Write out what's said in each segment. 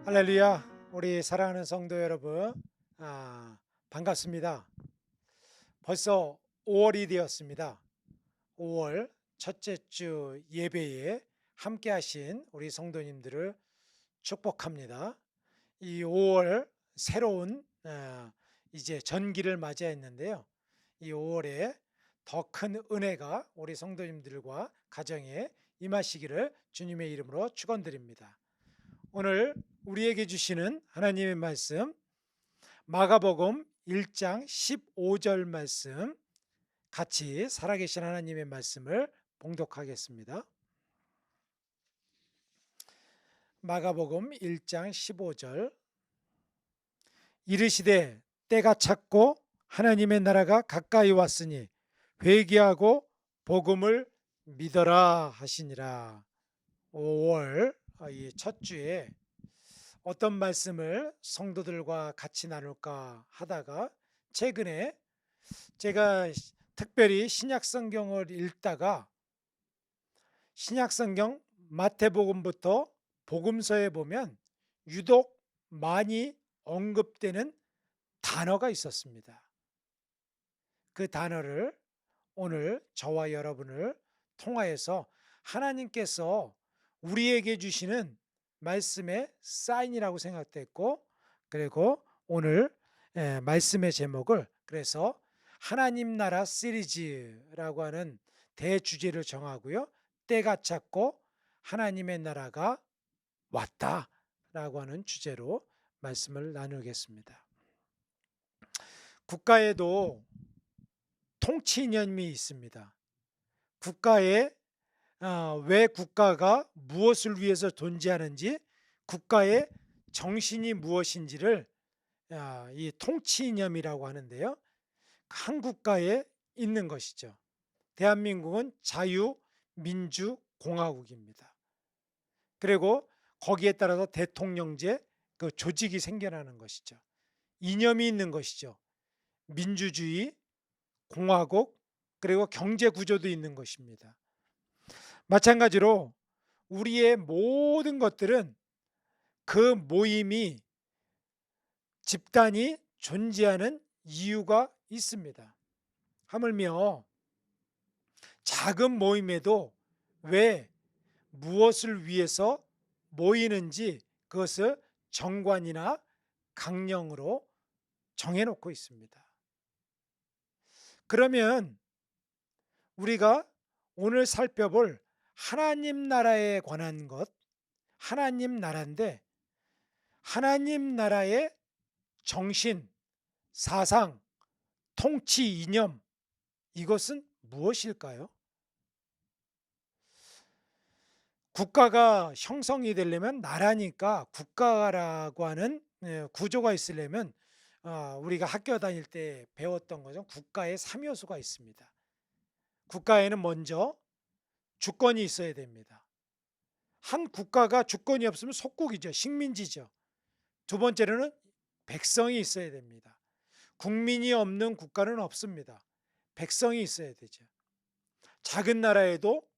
할렐루야, 우리 사랑하는 성도 여러분, 반갑습니다. 벌써 5월이 되었습니다. 5월 첫째 주 예배에 함께 하신 우리 성도님들을 축복합니다. 이 5월 새로운 이제 전기를 맞이했는데요. 이 5월에 더 큰 은혜가 우리 성도님들과 가정에 임하시기를 주님의 이름으로 축원드립니다. 오늘 우리에게 주시는 하나님의 말씀 마가복음 1장 15절 말씀 같이 살아계신 하나님의 말씀을 봉독하겠습니다. 마가복음 1장 15절 이르시되 때가 찼고 하나님의 나라가 가까이 왔으니 회개하고 복음을 믿어라 하시니라. 5월 이 첫 주에 어떤 말씀을 성도들과 같이 나눌까 하다가 최근에 제가 특별히 신약성경을 읽다가 신약성경 마태복음부터 복음서에 보면 유독 많이 언급되는 단어가 있었습니다. 그 단어를 오늘 저와 여러분을 통하여서 하나님께서 우리에게 주시는 말씀의 사인이라고 생각됐고, 그리고 오늘 말씀의 제목을 그래서 하나님 나라 시리즈라고 하는 대주제를 정하고요. 때가 찼고 하나님의 나라가 왔다라고 하는 주제로 말씀을 나누겠습니다. 국가에도 통치 이념이 있습니다. 국가에 왜 국가가 무엇을 위해서 존재하는지, 국가의 정신이 무엇인지를 이 통치 이념이라고 하는데요. 한 국가에 있는 것이죠. 대한민국은 자유민주공화국입니다. 그리고 거기에 따라서 대통령제 그 조직이 생겨나는 것이죠. 이념이 있는 것이죠. 민주주의, 공화국, 그리고 경제 구조도 있는 것입니다. 마찬가지로 우리의 모든 것들은 그 모임이 집단이 존재하는 이유가 있습니다. 하물며 작은 모임에도 왜 무엇을 위해서 모이는지 그것을 정관이나 강령으로 정해놓고 있습니다. 그러면 우리가 오늘 살펴볼 하나님 나라에 관한 것, 하나님 나라인데 하나님 나라의 정신, 사상, 통치 이념, 이것은 무엇일까요? 국가가 형성이 되려면 나라니까 국가라고 하는 구조가 있으려면 우리가 학교 다닐 때 배웠던 것은 국가의 3요소가 있습니다. 국가에는 먼저 주권이 있어야 됩니다. 한 국가가 주권이 없으면 속국이죠. 식민지죠. 두 번째로는 백성이 있어야 됩니다. 국민이 없는 국가는 없습니다. 백성이 있어야 되죠. 작은 나라에도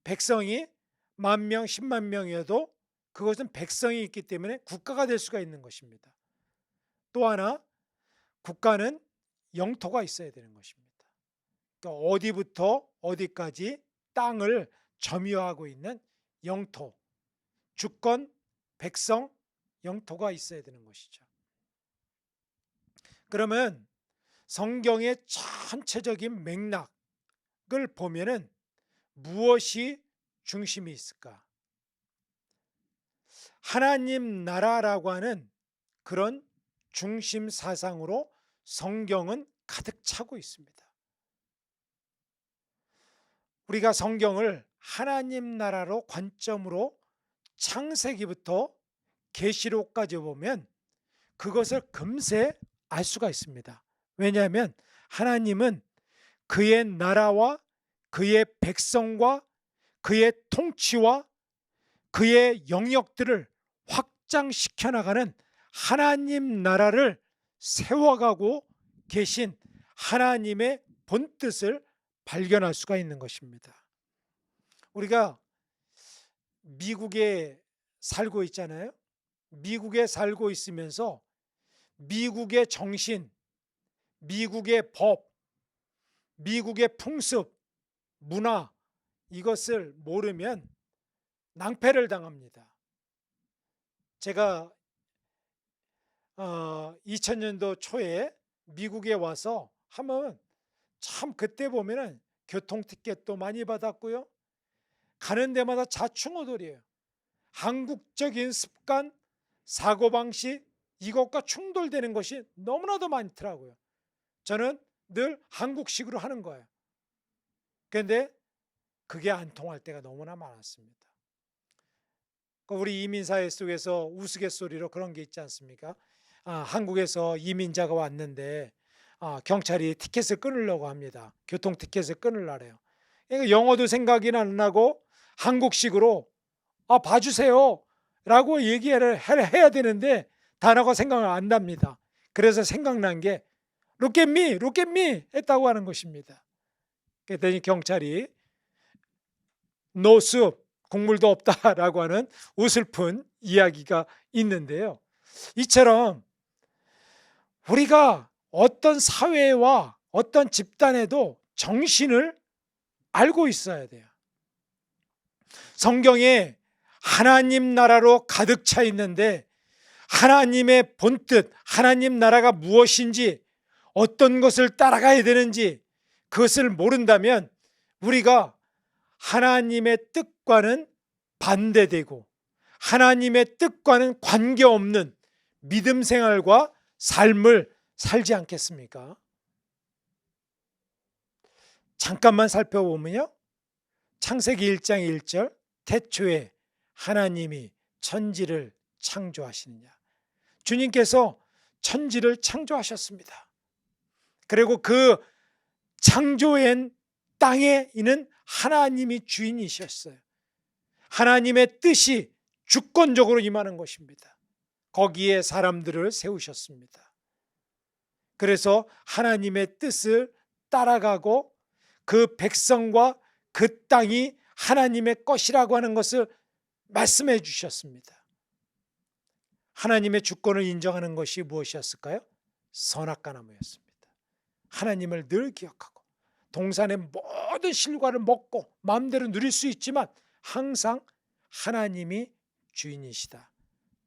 백성이 10,000명, 10만 명이어도 그것은 백성이 있기 때문에 국가가 될 수가 있는 것입니다. 또 하나, 국가는 영토가 있어야 되는 것입니다. 그러니까 어디부터 어디까지 땅을 점유하고 있는 영토, 주권, 백성, 영토가 있어야 되는 것이죠. 그러면 성경의 전체적인 맥락을 보면은 무엇이 중심이 있을까? 하나님 나라라고 하는 그런 중심 사상으로 성경은 가득 차고 있습니다. 우리가 성경을 하나님 나라로 관점으로 창세기부터 계시록까지 보면 그것을 금세 알 수가 있습니다. 왜냐하면 하나님은 그의 나라와 그의 백성과 그의 통치와 그의 영역들을 확장시켜 나가는 하나님 나라를 세워가고 계신 하나님의 본뜻을 발견할 수가 있는 것입니다. 우리가 미국에 살고 있잖아요. 미국에 살고 있으면서 미국의 정신, 미국의 법, 미국의 풍습, 문화, 이것을 모르면 낭패를 당합니다. 제가 2000년도 초에 미국에 와서 하면 참 그때 보면은 교통티켓도 많이 받았고요. 가는 데마다 좌충우돌이에요. 한국적인 습관, 사고방식, 이것과 충돌되는 것이 너무나도 많더라고요. 저는 늘 한국식으로 하는 거예요. 그런데 그게 안 통할 때가 너무나 많았습니다. 우리 이민사회 속에서 우스갯소리로 그런 게 있지 않습니까? 한국에서 이민자가 왔는데 경찰이 티켓을 끊으려고 합니다. 교통 티켓을 끊으려래요. 그러니까 영어도 생각이 안 나고 한국식으로 봐주세요 라고 얘기를 해야 되는데 단어가 생각 안 납니다. 그래서 생각난 게 Look at me, look at me 했다고 하는 것입니다. 그랬더니 경찰이 No soup, 국물도 없다라고 하는 우슬픈 이야기가 있는데요. 이처럼 우리가 어떤 사회와 어떤 집단에도 정신을 알고 있어야 돼요. 성경에 하나님 나라로 가득 차 있는데 하나님의 본뜻, 하나님 나라가 무엇인지, 어떤 것을 따라가야 되는지 그것을 모른다면 우리가 하나님의 뜻과는 반대되고 하나님의 뜻과는 관계없는 믿음 생활과 삶을 살지 않겠습니까? 잠깐만 살펴보면요. 창세기 1장 1절 태초에 하나님이 천지를 창조하시느냐. 주님께서 천지를 창조하셨습니다. 그리고 그 창조한 땅에 있는 하나님이 주인이셨어요. 하나님의 뜻이 주권적으로 임하는 것입니다. 거기에 사람들을 세우셨습니다. 그래서 하나님의 뜻을 따라가고 그 백성과 그 땅이 하나님의 것이라고 하는 것을 말씀해 주셨습니다. 하나님의 주권을 인정하는 것이 무엇이었을까요? 선악과 나무였습니다. 하나님을 늘 기억하고 동산의 모든 실과를 먹고 마음대로 누릴 수 있지만 항상 하나님이 주인이시다,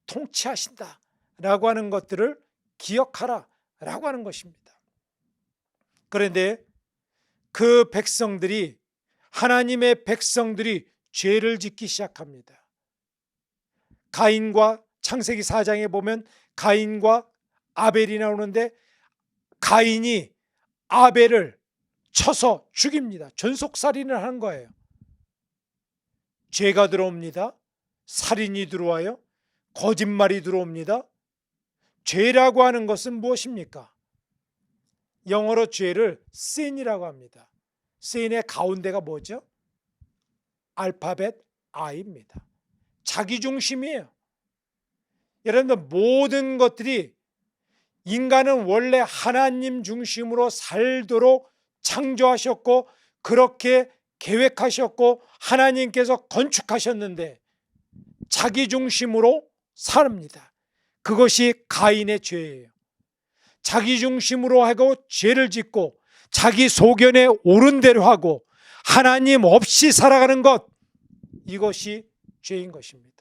통치하신다 라고 하는 것들을 기억하라 라고 하는 것입니다. 그런데 그 백성들이, 하나님의 백성들이 죄를 짓기 시작합니다. 가인과, 창세기 4장에 보면 가인과 아벨이 나오는데 가인이 아벨을 쳐서 죽입니다. 전속살인을 한 거예요. 죄가 들어옵니다. 살인이 들어와요. 거짓말이 들어옵니다. 죄라고 하는 것은 무엇입니까? 영어로 죄를 sin이라고 합니다. sin의 가운데가 뭐죠? 알파벳 I입니다. 자기중심이에요. 여러분들 모든 것들이, 인간은 원래 하나님 중심으로 살도록 창조하셨고 그렇게 계획하셨고 하나님께서 건축하셨는데 자기 중심으로 삽니다. 그것이 가인의 죄예요. 자기 중심으로 하고 죄를 짓고 자기 소견에 옳은 대로 하고 하나님 없이 살아가는 것, 이것이 죄인 것입니다.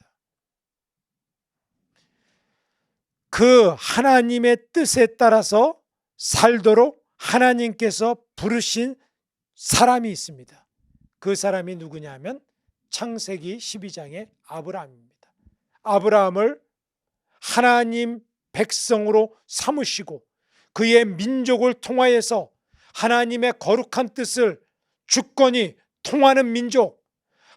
그 하나님의 뜻에 따라서 살도록 하나님께서 부르신 사람이 있습니다. 그 사람이 누구냐면 창세기 12장의 아브라함입니다. 아브라함을 하나님 백성으로 삼으시고 그의 민족을 통하여서 하나님의 거룩한 뜻을, 주권이 통하는 민족,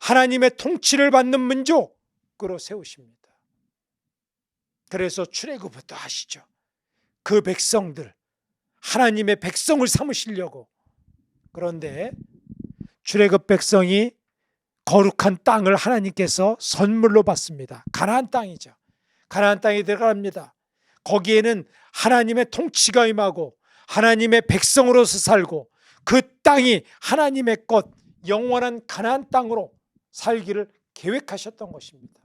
하나님의 통치를 받는 민족으로 세우십니다. 그래서 출애굽부터 하시죠. 그 백성들, 하나님의 백성을 삼으시려고. 그런데 출애굽 백성이 거룩한 땅을 하나님께서 선물로 받습니다. 가나안 땅이죠. 가나안 땅에 들어갑니다. 거기에는 하나님의 통치가 임하고 하나님의 백성으로서 살고 그 땅이 하나님의 것, 영원한 가나안 땅으로 살기를 계획하셨던 것입니다.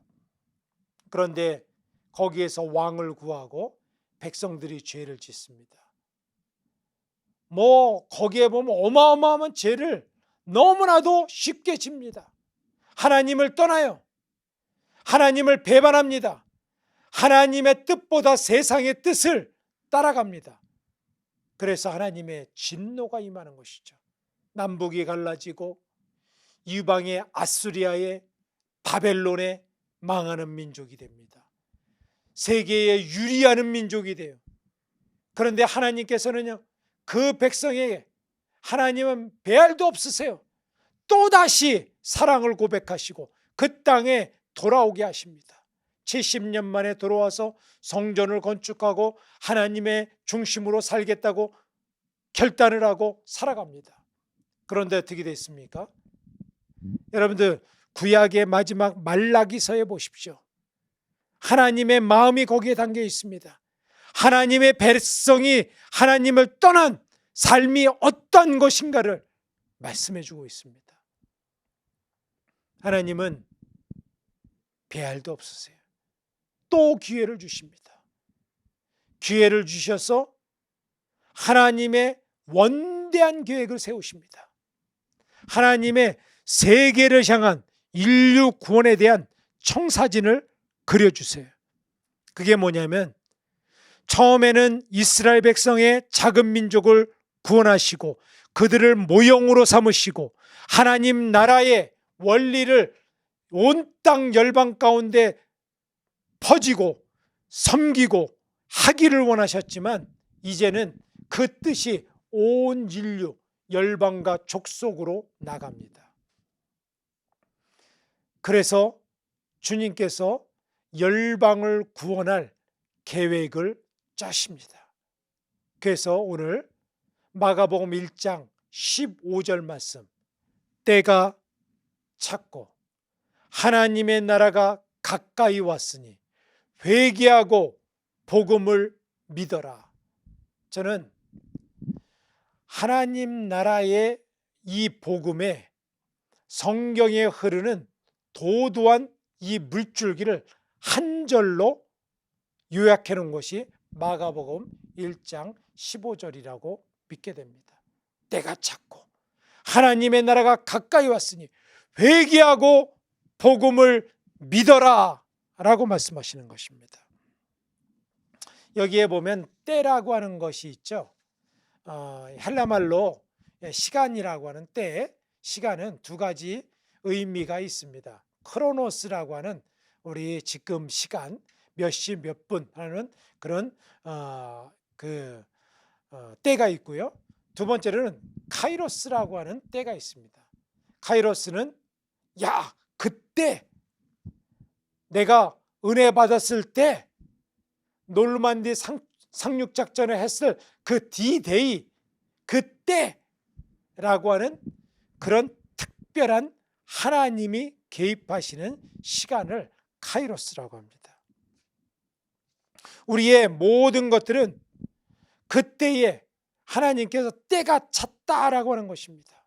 그런데 거기에서 왕을 구하고 백성들이 죄를 짓습니다. 거기에 보면 어마어마한 죄를 너무나도 쉽게 집니다. 하나님을 떠나요. 하나님을 배반합니다. 하나님의 뜻보다 세상의 뜻을 따라갑니다. 그래서 하나님의 진노가 임하는 것이죠. 남북이 갈라지고 이방의 아수리아의 바벨론에 망하는 민족이 됩니다. 세계에 유리하는 민족이 돼요. 그런데 하나님께서는요, 그 백성에게 하나님은 배알도 없으세요. 또다시 사랑을 고백하시고 그 땅에 돌아오게 하십니다. 70년 만에 돌아와서 성전을 건축하고 하나님의 중심으로 살겠다고 결단을 하고 살아갑니다. 그런데 어떻게 됐습니까? 여러분들, 구약의 마지막 말라기서에 보십시오. 하나님의 마음이 거기에 담겨 있습니다. 하나님의 백성이 하나님을 떠난 삶이 어떤 것인가를 말씀해 주고 있습니다. 하나님은 배알도 없으세요. 또 기회를 주십니다. 기회를 주셔서 하나님의 원대한 계획을 세우십니다. 하나님의 세계를 향한 인류 구원에 대한 청사진을 그려주세요. 그게 뭐냐면, 처음에는 이스라엘 백성의 작은 민족을 구원하시고 그들을 모형으로 삼으시고 하나님 나라의 원리를 온 땅 열방 가운데 퍼지고 섬기고 하기를 원하셨지만, 이제는 그 뜻이 온 인류 열방과 족속으로 나갑니다. 그래서 주님께서 열방을 구원할 계획을 짜십니다. 그래서 오늘 마가복음 1장 15절 말씀, 때가 찼고 하나님의 나라가 가까이 왔으니 회개하고 복음을 믿어라. 저는 하나님 나라의 이 복음에 성경에 흐르는 도도한 이 물줄기를 한 절로 요약해 놓은 것이 마가복음 1장 15절이라고 믿게 됩니다. 때가 찼고 하나님의 나라가 가까이 왔으니 회개하고 복음을 믿어라 라고 말씀하시는 것입니다. 여기에 보면 때라고 하는 것이 있죠. 헬라말로 시간이라고 하는 때, 시간은 두 가지 의미가 있습니다. 크로노스라고 하는 우리 지금 시간, 몇 시 몇 분 하는 그런 때가 있고요. 두 번째로는 카이로스라고 하는 때가 있습니다. 카이로스는 그때 내가 은혜 받았을 때, 노르만디 상륙작전을 했을 그 D-Day, 그때라고 하는 그런 특별한 하나님이 개입하시는 시간을 카이로스라고 합니다. 우리의 모든 것들은 그때에 하나님께서 때가 찼다라고 하는 것입니다.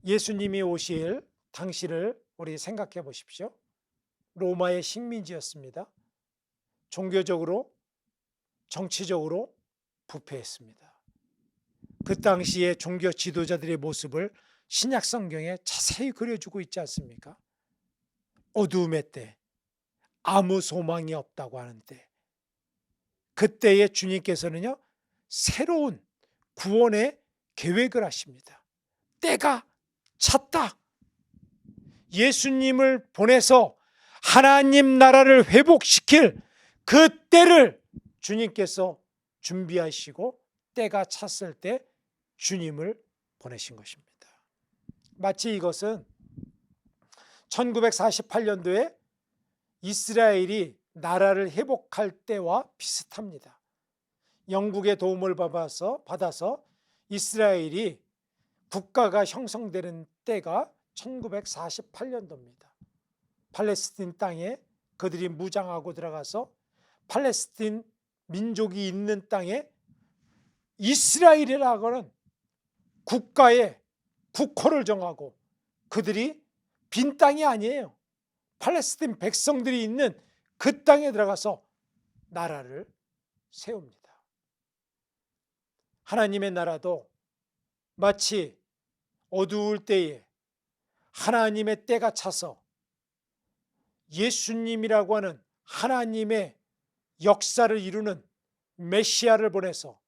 예수님이 오실 당시를 우리 생각해 보십시오. 로마의 식민지였습니다. 종교적으로, 정치적으로 부패했습니다. 그 당시의 종교 지도자들의 모습을 신약 성경에 자세히 그려주고 있지 않습니까? 어두움의 때, 아무 소망이 없다고 하는 때, 그때에 주님께서는요, 새로운 구원의 계획을 하십니다. 때가 찼다. 예수님을 보내서 하나님 나라를 회복시킬 그 때를 주님께서 준비하시고 때가 찼을 때 주님을 보내신 것입니다. 마치 이것은 1948년도에 이스라엘이 나라를 회복할 때와 비슷합니다. 영국의 도움을 받아서 이스라엘이 국가가 형성되는 때가 1948년도입니다. 팔레스틴 땅에 그들이 무장하고 들어가서 팔레스틴 민족이 있는 땅에 이스라엘이라고 하는 국가의 국호를 정하고, 그들이 빈 땅이 아니에요. 팔레스틴 백성들이 있는 그 땅에 들어가서 나라를 세웁니다. 하나님의 나라도 마치 어두울 때에 하나님의 때가 차서 예수님이라고 하는 하나님의 역사를 이루는 메시아를 보내서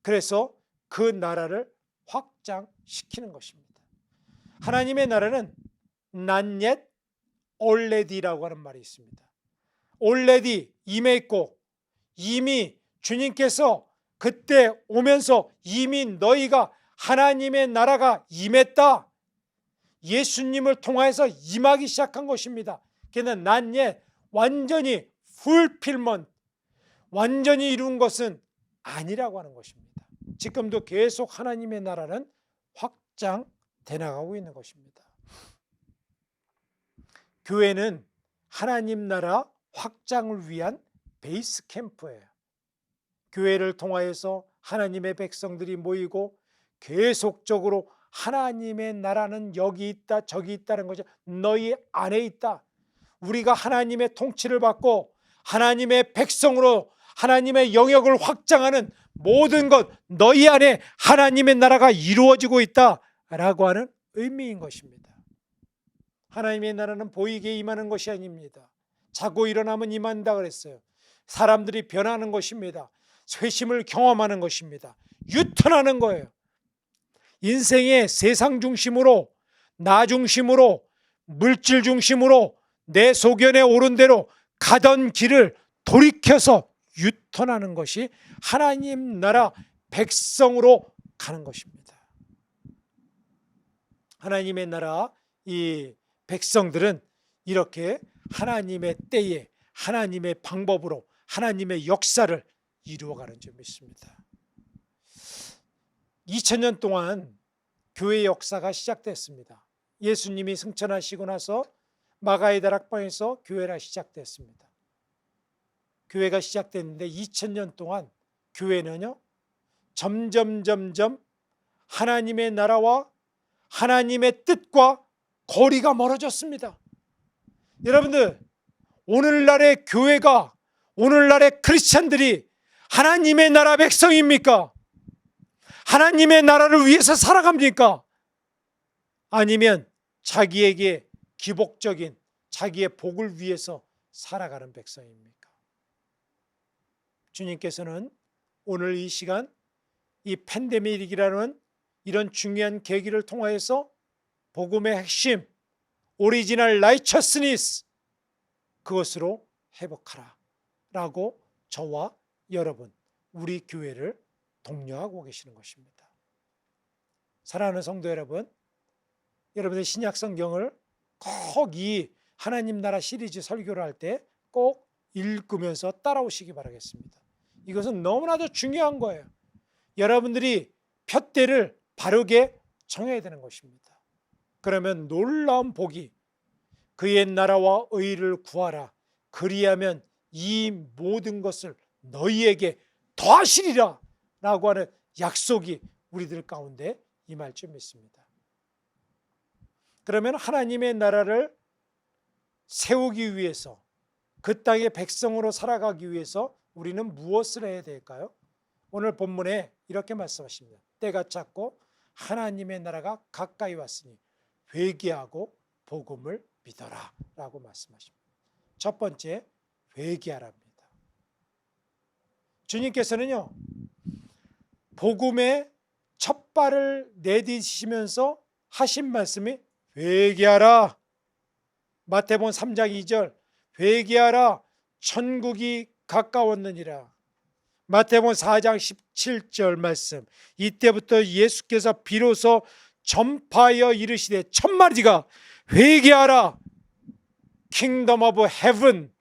그래서 그 나라를 확장시키는 것입니다. 하나님의 나라는 not yet, already라고 하는 말이 있습니다. already 임해 있고 이미 주님께서 그때 오면서 이미 너희가 하나님의 나라가 임했다. 예수님을 통하여서 임하기 시작한 것입니다. 그는 not yet, 완전히 fulfillment, 완전히 이룬 것은 아니라고 하는 것입니다. 지금도 계속 하나님의 나라는 확장돼 나가고 있는 것입니다. 교회는 하나님 나라 확장을 위한 베이스 캠프예요. 교회를 통하여서 하나님의 백성들이 모이고 계속적으로 하나님의 나라는 여기 있다 저기 있다는 거죠. 너희 안에 있다. 우리가 하나님의 통치를 받고 하나님의 백성으로 하나님의 영역을 확장하는 모든 것 너희 안에 하나님의 나라가 이루어지고 있다라고 하는 의미인 것입니다. 하나님의 나라는 보이게 임하는 것이 아닙니다. 자고 일어나면 임한다 그랬어요. 사람들이 변하는 것입니다. 쇄심을 경험하는 것입니다. 유턴하는 거예요. 인생의 세상 중심으로, 나 중심으로, 물질 중심으로 내 소견에 오른 대로 가던 길을 돌이켜서 유턴하는 것이 하나님 나라 백성으로 가는 것입니다. 하나님의 나라 이 백성들은 이렇게 하나님의 때에 하나님의 방법으로 하나님의 역사를 이루어가는 줄 믿습니다. 2000년 동안 교회 역사가 시작됐습니다. 예수님이 승천하시고 나서 마가의 다락방에서 교회가 시작됐습니다. 교회가 시작됐는데 2000년 동안 교회는요 점점 하나님의 나라와 하나님의 뜻과 거리가 멀어졌습니다. 여러분들, 오늘날의 교회가, 오늘날의 크리스찬들이 하나님의 나라 백성입니까? 하나님의 나라를 위해서 살아갑니까? 아니면 자기에게 기복적인 자기의 복을 위해서 살아가는 백성입니까? 주님께서는 오늘 이 시간 이 팬데믹이라는 이런 중요한 계기를 통하여서 복음의 핵심, 오리지널 라이처스니스, 그것으로 회복하라 라고 저와 여러분, 우리 교회를 독려하고 계시는 것입니다. 사랑하는 성도 여러분, 여러분의 신약 성경을 꼭 이 하나님 나라 시리즈 설교를 할 때 꼭 읽으면서 따라오시기 바라겠습니다. 이것은 너무나도 중요한 거예요. 여러분들이 푯대를 바르게 정해야 되는 것입니다. 그러면 놀라운 복이 그의 나라와 의를 구하라. 그리하면 이 모든 것을 너희에게 더하시리라 라고 하는 약속이 우리들 가운데 임할 줄 믿습니다. 그러면 하나님의 나라를 세우기 위해서 그 땅의 백성으로 살아가기 위해서 우리는 무엇을 해야 될까요? 오늘 본문에 이렇게 말씀하십니다. 때가 찼고 하나님의 나라가 가까이 왔으니 회개하고 복음을 믿어라 라고 말씀하십니다. 첫 번째, 회개하랍니다. 주님께서는요 복음의 첫 발을 내디디시면서 하신 말씀이 회개하라. 마태복음 3장 2절 회개하라 천국이 가까웠느니라. 마태복음 4장 17절 말씀, 이때부터 예수께서 비로소 전파하여 이르시되 첫 마디가 회개하라. 킹덤 오브 헤븐,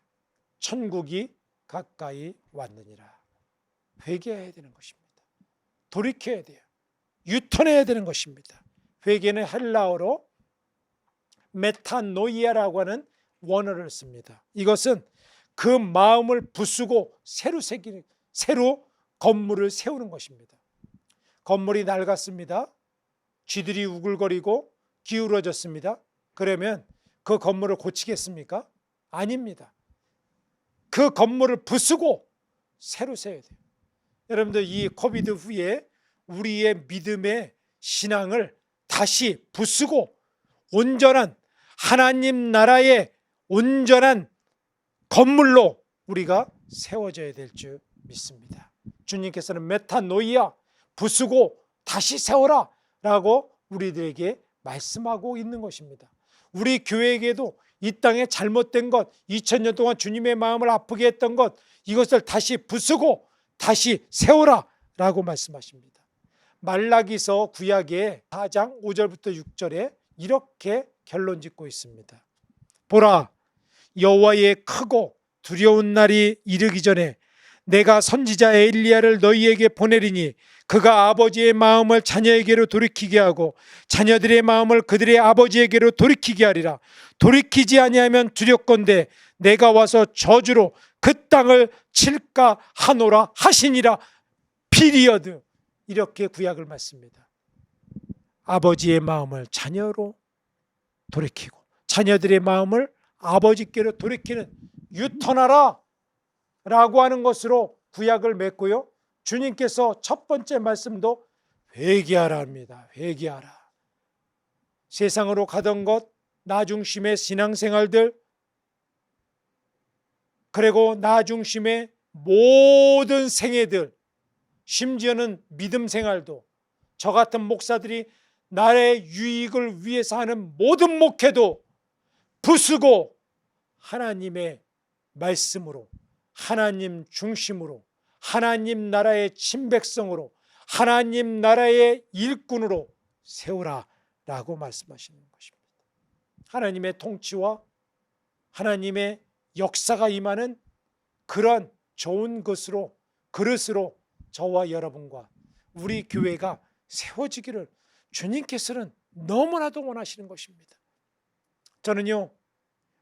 천국이 가까이 왔느니라. 회개해야 되는 것입니다. 돌이켜야 돼요. 유턴해야 되는 것입니다. 회개는 헬라어로 메타노이아라고 하는 원어를 씁니다. 이것은 그 마음을 부수고 새로 건물을 세우는 것입니다. 건물이 낡았습니다. 쥐들이 우글거리고 기울어졌습니다. 그러면 그 건물을 고치겠습니까? 아닙니다. 그 건물을 부수고 새로 세워야 돼요. 여러분들, 이 코비드 후에 우리의 믿음의 신앙을 다시 부수고 온전한 하나님 나라의 온전한 건물로 우리가 세워져야 될 줄 믿습니다. 주님께서는 메타노이아, 부수고 다시 세워라 라고 우리들에게 말씀하고 있는 것입니다. 우리 교회에게도 이 땅에 잘못된 것, 2000년 동안 주님의 마음을 아프게 했던 것, 이것을 다시 부수고 다시 세워라 라고 말씀하십니다. 말라기서 구약의 4장 5절부터 6절에 이렇게 결론 짓고 있습니다. 보라, 여호와의 크고 두려운 날이 이르기 전에 내가 선지자 엘리야를 너희에게 보내리니 그가 아버지의 마음을 자녀에게로 돌이키게 하고 자녀들의 마음을 그들의 아버지에게로 돌이키게 하리라. 돌이키지 아니하면 두렵건대 내가 와서 저주로 그 땅을 칠까 하노라 하시니라. 피리어드. 이렇게 구약을 맞습니다. 아버지의 마음을 자녀로 돌이키고 자녀들의 마음을 아버지께로 돌이키는 유턴하라 라고 하는 것으로 구약을 맺고요, 주님께서 첫 번째 말씀도 회개하라 합니다. 회개하라. 세상으로 가던 것, 나 중심의 신앙생활들, 그리고 나 중심의 모든 생애들, 심지어는 믿음 생활도, 저 같은 목사들이 나의 유익을 위해서 하는 모든 목회도 부수고 하나님의 말씀으로, 하나님 중심으로, 하나님 나라의 친백성으로, 하나님 나라의 일꾼으로 세우라 라고 말씀하시는 것입니다. 하나님의 통치와 하나님의 역사가 임하는 그런 좋은 것으로, 그릇으로 저와 여러분과 우리 교회가 세워지기를 주님께서는 너무나도 원하시는 것입니다. 저는요,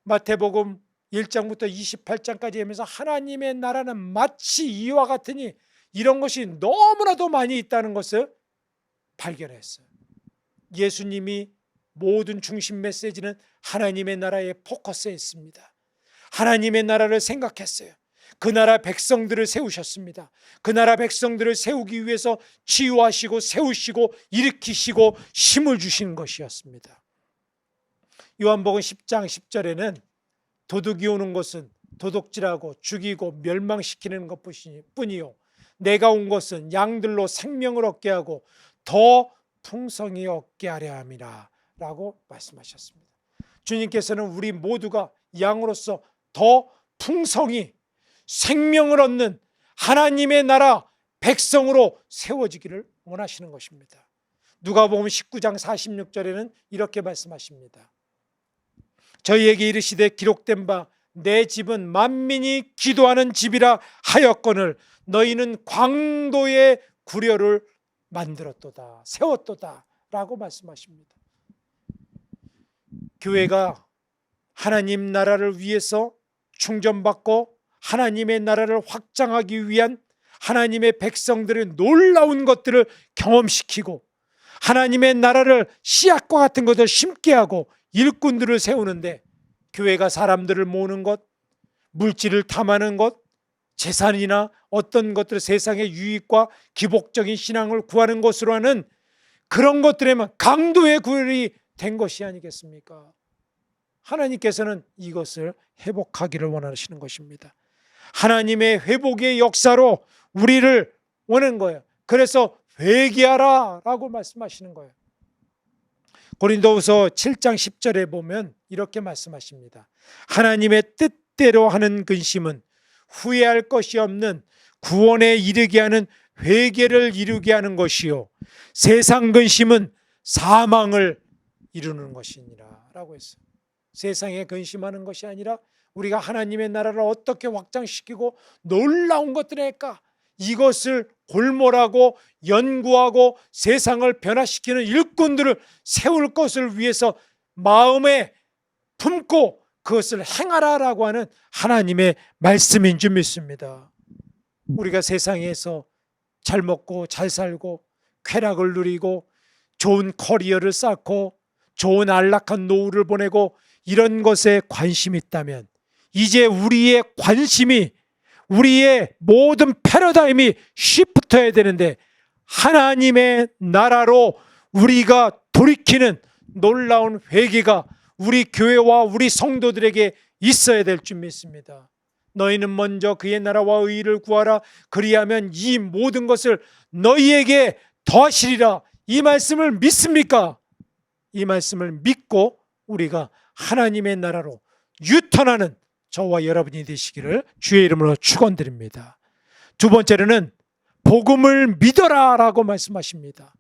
마태복음 1장부터 28장까지 하면서 하나님의 나라는 마치 이와 같으니 이런 것이 너무나도 많이 있다는 것을 발견했어요. 예수님이 모든 중심 메시지는 하나님의 나라에 포커스했습니다. 하나님의 나라를 생각했어요. 그 나라 백성들을 세우셨습니다. 그 나라 백성들을 세우기 위해서 치유하시고 세우시고 일으키시고 힘을 주시는 것이었습니다. 요한복음 10장 10절에는 도둑이 오는 것은 도둑질하고 죽이고 멸망시키는 것뿐이요 내가 온 것은 양들로 생명을 얻게 하고 더 풍성히 얻게 하려 함이라 라고 말씀하셨습니다. 주님께서는 우리 모두가 양으로서 더 풍성히 생명을 얻는 하나님의 나라 백성으로 세워지기를 원하시는 것입니다. 누가복음 19장 46절에는 이렇게 말씀하십니다. 저희에게 이르시되 기록된 바 내 집은 만민이 기도하는 집이라 하였거늘 너희는 광도의 구려를 만들었도다, 세웠도다 라고 말씀하십니다. 교회가 하나님 나라를 위해서 충전받고 하나님의 나라를 확장하기 위한 하나님의 백성들의 놀라운 것들을 경험시키고 하나님의 나라를 씨앗과 같은 것을 심게 하고 일꾼들을 세우는데, 교회가 사람들을 모으는 것, 물질을 탐하는 것, 재산이나 어떤 것들, 세상의 유익과 기복적인 신앙을 구하는 것으로 하는 그런 것들에만 강도의 구별이 된 것이 아니겠습니까? 하나님께서는 이것을 회복하기를 원하시는 것입니다. 하나님의 회복의 역사로 우리를 원하는 거예요. 그래서 회개하라 라고 말씀하시는 거예요. 고린도후서 7장 10절에 보면 이렇게 말씀하십니다. 하나님의 뜻대로 하는 근심은 후회할 것이 없는 구원에 이르게 하는 회개를 이루게 하는 것이요 세상 근심은 사망을 이루는 것이니라 라고 했어요. 세상에 근심하는 것이 아니라 우리가 하나님의 나라를 어떻게 확장시키고 놀라운 것들을 할까, 이것을 골몰하고 연구하고 세상을 변화시키는 일꾼들을 세울 것을 위해서 마음에 품고 그것을 행하라라고 하는 하나님의 말씀인 줄 믿습니다. 우리가 세상에서 잘 먹고 잘 살고 쾌락을 누리고 좋은 커리어를 쌓고 좋은 안락한 노후를 보내고 이런 것에 관심이 있다면 이제 우리의 관심이, 우리의 모든 패러다임이 시프트해야 되는데, 하나님의 나라로 우리가 돌이키는 놀라운 회개가 우리 교회와 우리 성도들에게 있어야 될 줄 믿습니다. 너희는 먼저 그의 나라와 의의를 구하라. 그리하면 이 모든 것을 너희에게 더하시리라. 이 말씀을 믿습니까? 이 말씀을 믿고 우리가 하나님의 나라로 유턴하는 저와 여러분이 되시기를 주의 이름으로 축원드립니다. 두 번째로는 복음을 믿어라 라고 말씀하십니다.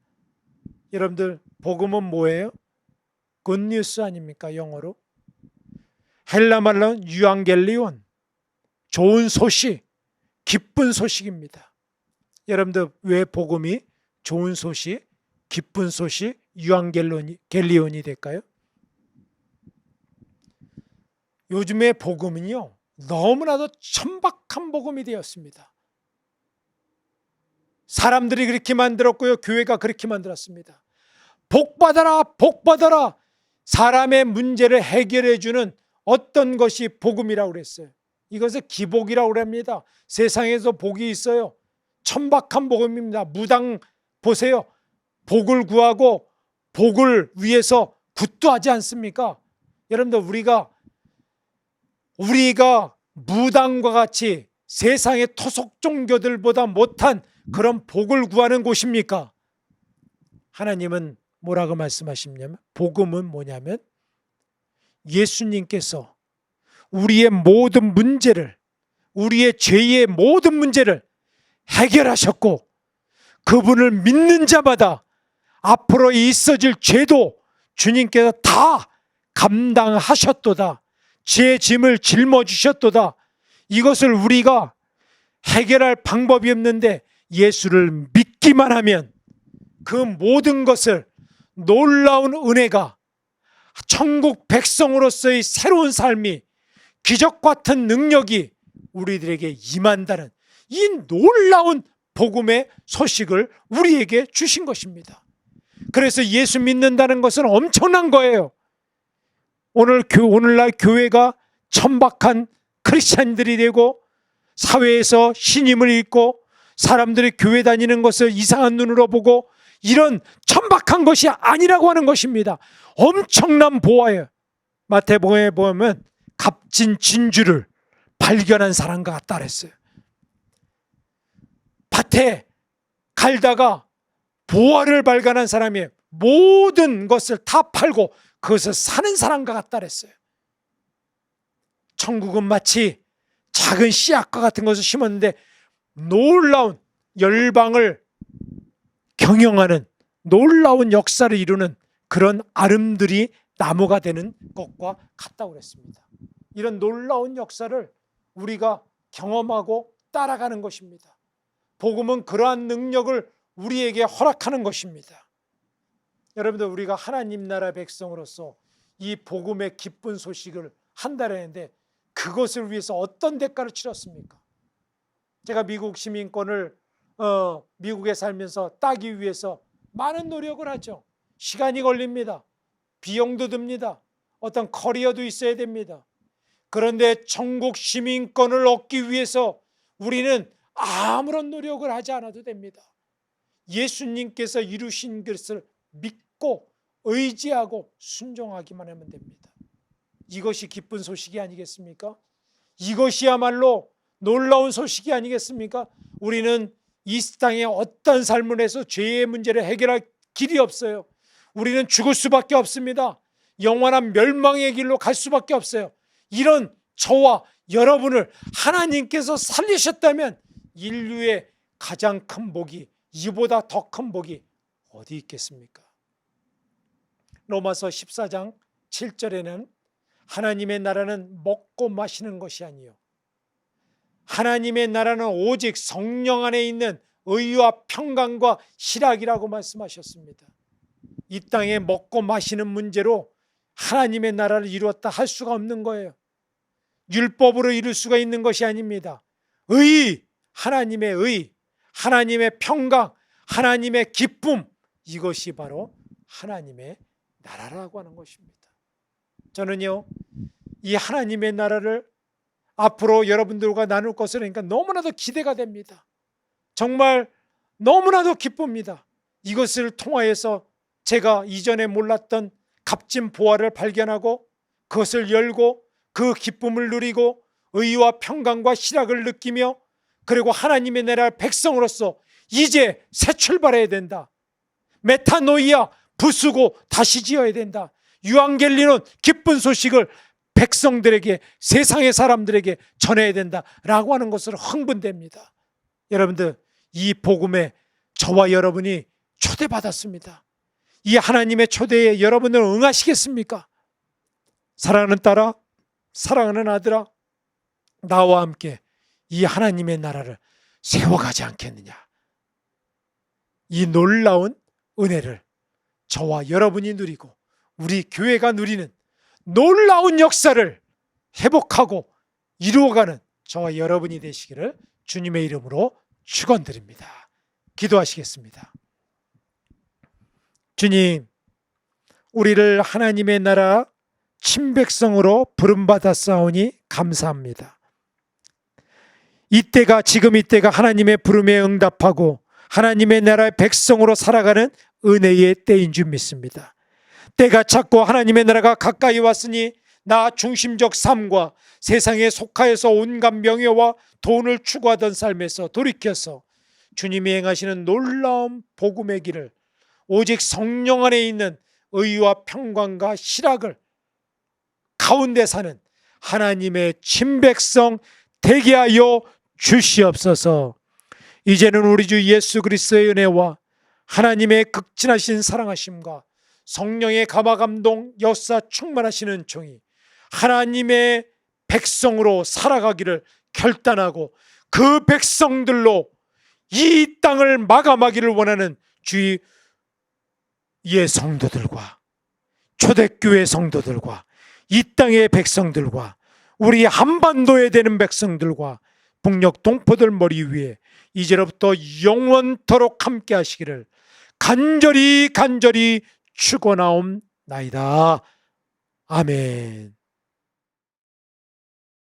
여러분들, 복음은 뭐예요? 굿뉴스 아닙니까? 영어로 헬라 말로는 유앙겔리온, 좋은 소식, 기쁜 소식입니다. 여러분들, 왜 복음이 좋은 소식, 기쁜 소식, 유앙겔리온이 될까요? 요즘의 복음은요, 너무나도 천박한 복음이 되었습니다. 사람들이 그렇게 만들었고요, 교회가 그렇게 만들었습니다. 복 받아라, 복 받아라. 사람의 문제를 해결해 주는 어떤 것이 복음이라고 그랬어요. 이것을 기복이라고 합니다. 세상에서 복이 있어요. 천박한 복음입니다. 무당 보세요. 복을 구하고 복을 위해서 굿도하지 않습니까? 여러분들, 우리가 무당과 같이 세상의 토속 종교들보다 못한 그런 복을 구하는 곳입니까? 하나님은 뭐라고 말씀하시냐면, 복음은 뭐냐면 예수님께서 우리의 모든 문제를, 우리의 죄의 모든 문제를 해결하셨고, 그분을 믿는 자마다 앞으로 있어질 죄도 주님께서 다 감당하셨도다. 죄의 짐을 짊어지셨도다. 이것을 우리가 해결할 방법이 없는데 예수를 믿기만 하면 그 모든 것을, 놀라운 은혜가, 천국 백성으로서의 새로운 삶이, 기적 같은 능력이 우리들에게 임한다는 이 놀라운 복음의 소식을 우리에게 주신 것입니다. 그래서 예수 믿는다는 것은 엄청난 거예요. 오늘날 교회가 천박한 크리스찬들이 되고 사회에서 신임을 잃고 사람들이 교회 다니는 것을 이상한 눈으로 보고, 이런 천박한 것이 아니라고 하는 것입니다. 엄청난 보화예요. 마태복음에 보면 값진 진주를 발견한 사람과 같다 그랬어요. 밭에 갈다가 보화를 발견한 사람이 모든 것을 다 팔고 그것을 사는 사람과 같다 그랬어요. 천국은 마치 작은 씨앗과 같은 것을 심었는데 놀라운 열방을 경영하는 놀라운 역사를 이루는 그런 아름드리 나무가 되는 것과 같다고 그랬습니다. 이런 놀라운 역사를 우리가 경험하고 따라가는 것입니다. 복음은 그러한 능력을 우리에게 허락하는 것입니다. 여러분들, 우리가 하나님 나라 백성으로서 이 복음의 기쁜 소식을 한다는데 그것을 위해서 어떤 대가를 치렀습니까? 제가 미국 시민권을 미국에 살면서 따기 위해서 많은 노력을 하죠. 시간이 걸립니다. 비용도 듭니다. 어떤 커리어도 있어야 됩니다. 그런데 천국 시민권을 얻기 위해서 우리는 아무런 노력을 하지 않아도 됩니다. 예수님께서 이루신 것을 믿고 의지하고 순종하기만 하면 됩니다. 이것이 기쁜 소식이 아니겠습니까? 이것이야말로 놀라운 소식이 아니겠습니까? 우리는 이 땅에 어떤 삶을 해서 죄의 문제를 해결할 길이 없어요. 우리는 죽을 수밖에 없습니다. 영원한 멸망의 길로 갈 수밖에 없어요. 이런 저와 여러분을 하나님께서 살리셨다면 인류의 가장 큰 복이, 이보다 더 큰 복이 어디 있겠습니까? 로마서 14장 7절에는 하나님의 나라는 먹고 마시는 것이 아니요 하나님의 나라는 오직 성령 안에 있는 의와 평강과 희락이라고 말씀하셨습니다. 이 땅에 먹고 마시는 문제로 하나님의 나라를 이루었다 할 수가 없는 거예요. 율법으로 이룰 수가 있는 것이 아닙니다. 하나님의 의, 하나님의 평강, 하나님의 기쁨, 이것이 바로 하나님의 나라라고 하는 것입니다. 저는요, 이 하나님의 나라를 앞으로 여러분들과 나눌 것을 하니까 너무나도 기대가 됩니다. 정말 너무나도 기쁩니다. 이것을 통하여서 제가 이전에 몰랐던 값진 보화를 발견하고 그것을 열고 그 기쁨을 누리고 의와 평강과 희락을 느끼며, 그리고 하나님의 나라 백성으로서 이제 새 출발해야 된다. 메타노이아, 부수고 다시 지어야 된다. 유앙겔리론, 기쁜 소식을 백성들에게, 세상의 사람들에게 전해야 된다라고 하는 것으로 흥분됩니다. 여러분들, 이 복음에 저와 여러분이 초대받았습니다. 이 하나님의 초대에 여러분들은 응하시겠습니까? 사랑하는 딸아, 사랑하는 아들아, 나와 함께 이 하나님의 나라를 세워가지 않겠느냐. 이 놀라운 은혜를 저와 여러분이 누리고 우리 교회가 누리는 놀라운 역사를 회복하고 이루어가는 저와 여러분이 되시기를 주님의 이름으로 축원드립니다. 기도하시겠습니다. 주님, 우리를 하나님의 나라 친백성으로 부름받았사오니 감사합니다. 이때가, 지금 이때가 하나님의 부름에 응답하고 하나님의 나라의 백성으로 살아가는 은혜의 때인 줄 믿습니다. 때가 찼고 하나님의 나라가 가까이 왔으니 나 중심적 삶과 세상에 속하여서 온갖 명예와 돈을 추구하던 삶에서 돌이켜서 주님이 행하시는 놀라운 복음의 길을, 오직 성령 안에 있는 의와 평강과 희락을 가운데 사는 하나님의 친백성 되게 하여 주시옵소서. 이제는 우리 주 예수 그리스도의 은혜와 하나님의 극진하신 사랑하심과 성령의 감화감동 역사 충만하시는 종이 하나님의 백성으로 살아가기를 결단하고 그 백성들로 이 땅을 마감하기를 원하는 주의 성도들과 초대교회 성도들과 이 땅의 백성들과 우리 한반도에 되는 백성들과 북녘 동포들 머리 위에 이제로부터 영원토록 함께 하시기를 간절히 축원하옵나이다. 아멘.